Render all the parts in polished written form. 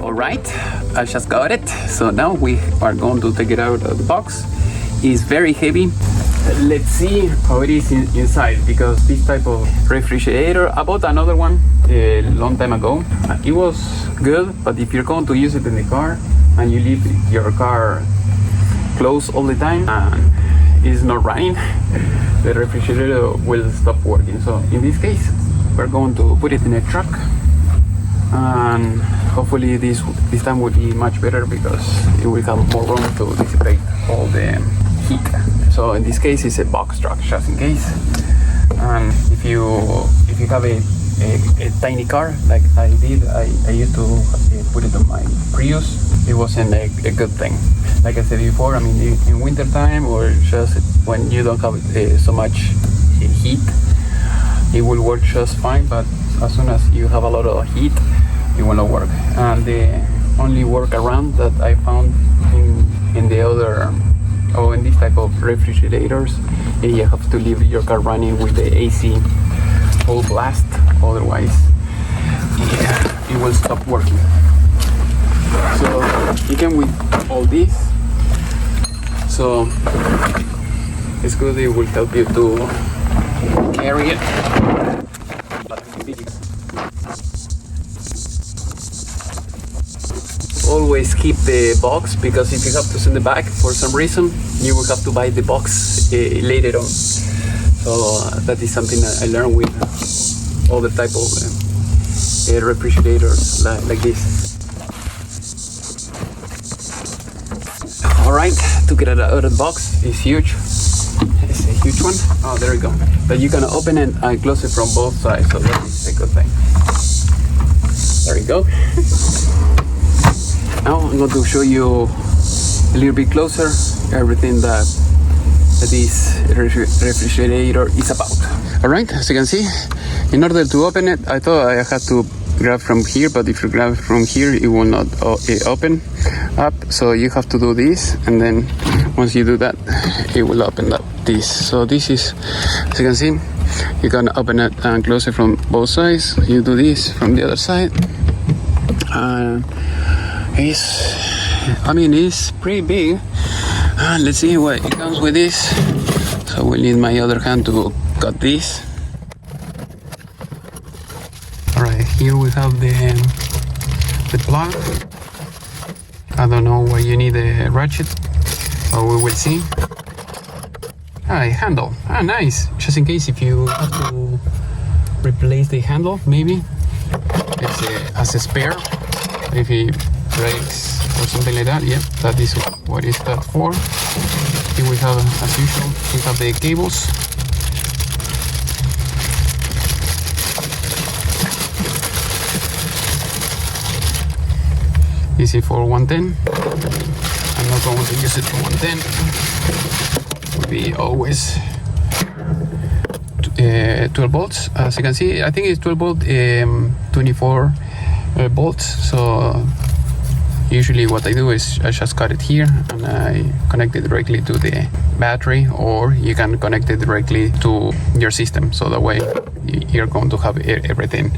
Alright, I just got it. So now we are going to take it out of the box. It's very heavy. Let's see how it is inside, because this type of refrigerator, I bought another one a long time ago. It was good, but if you're going to use it in the car and you leave your car closed all the time and it's not running, the refrigerator will stop working. So in this case, we're going to put it in a truck, and hopefully this time will be much better because it will have more room to dissipate all the heat. So in this case, it's a box truck, just in case. And if you have a tiny car like I did, I used to put it on my Prius. It wasn't a good thing. Like I said before, I mean, in winter time or just when you don't have so much heat, it will work just fine. But as soon as you have a lot of heat, it will not work. And the only workaround that I found in the other, in this type of refrigerators, you have to leave your car running with the AC full blast, otherwise it will stop working. So you can with all this, so it's good. It will help you to carry it. Always keep the box, because if you have to send it back for some reason, you will have to buy the box later on. So that is something I learned with all the type of refrigerators like this. Alright, took it out of the box. It's huge. It's a huge one. Oh, there we go. But you can open it and close it from both sides, so that is a good thing. There you go. Now I'm going to show you a little bit closer everything that this refrigerator is about. Alright, as you can see, in order to open it, I thought I had to grab from here, but if you grab from here, it will not open up. So you have to do this, and then once you do that, it will open up this. So this is, as you can see, you can open it and close it from both sides. You do this from the other side. It's pretty big. Let's see what it comes with this. So we'll need my other hand to cut this. Alright, here we have the plug. I don't know why you need a ratchet, but we will see. A handle. Nice. Just in case if you have to replace the handle, maybe it's as a spare. If it breaks or something like that, yeah, that is what is that for. Here we have, as usual, we have the cables. This is for 110. I'm not going to use it for 110. Will be always 12 volts. As you can see, I think it's 12 volt, 24 volts. So usually what I do is I just cut it here and I connect it directly to the battery, or you can connect it directly to your system, so that way you're going to have everything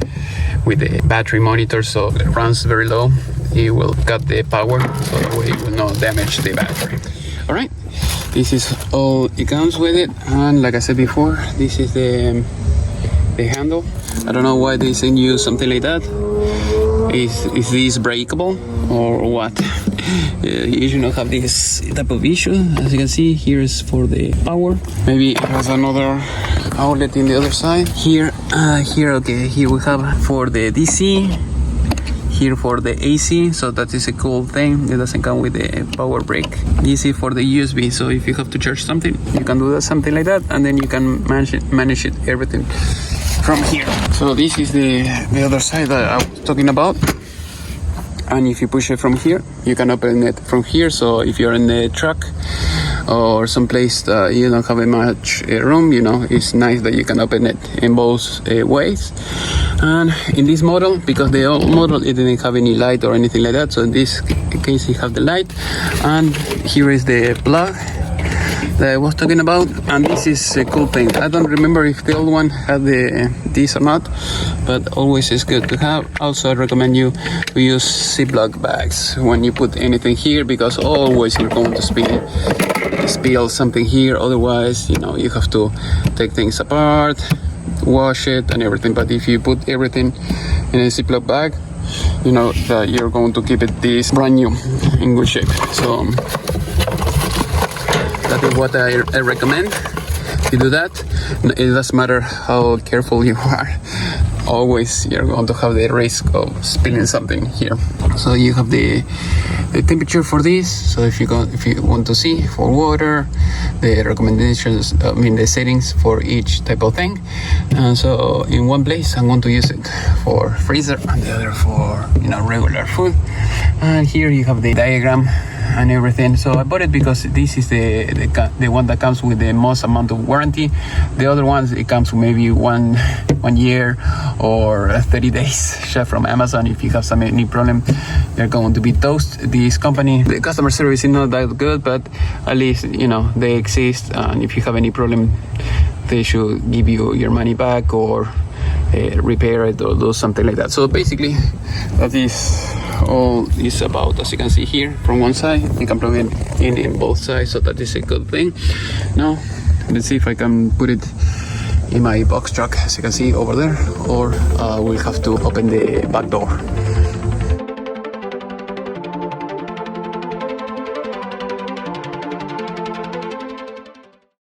with the battery monitor, so it runs very low. It will cut the power, so that way it will not damage the battery. Alright, this is all it comes with it, and like I said before, this is the handle. I don't know why they send you something like that. Is this breakable or what? You should not have this type of issue. As you can see, here is for the power. Maybe it has another outlet in the other side. Here we have for the DC, here for the AC, so that is a cool thing. It doesn't come with the power brick. DC for the USB, so if you have to charge something, you can do that, something like that, and then you can manage it everything from here. So this is the other side that I was talking about. And if you push it from here, you can open it from here. So if you're in the truck or someplace that you don't have much room, it's nice that you can open it in both ways. And in this model, because the old model, it didn't have any light or anything like that, so in this case you have the light. And here is the plug. that I was talking about, and this is a cool thing. I don't remember if the old one had this or not, but always is good to have. Also, I recommend you to use Ziploc bags when you put anything here, because always you're going to spill something here. Otherwise, you know, you have to take things apart, wash it and everything. But if you put everything in a Ziploc bag, you know that you're going to keep it this brand new in good shape. So that is what I recommend. You do that, it doesn't matter how careful you are, always you're going to have the risk of spilling something here. So you have the temperature for this. So if you want to see for water, the recommendations, the settings for each type of thing. And so in one place I'm going to use it for freezer and the other for, you know, regular food. And here you have the diagram and everything. So I bought it because this is the one that comes with the most amount of warranty. The other ones, it comes with maybe one year or 30 days shipped from Amazon. If you have any problem, they're going to be toast. This company, the customer service is not that good, but at least, you know, they exist, and if you have any problem, they should give you your money back or repair it or do something like that. So basically that is all is about. As you can see here from one side, you can plug it in both sides, so that is a good thing. Now let's see if I can put it in my box truck, as you can see over there, or we'll have to open the back door.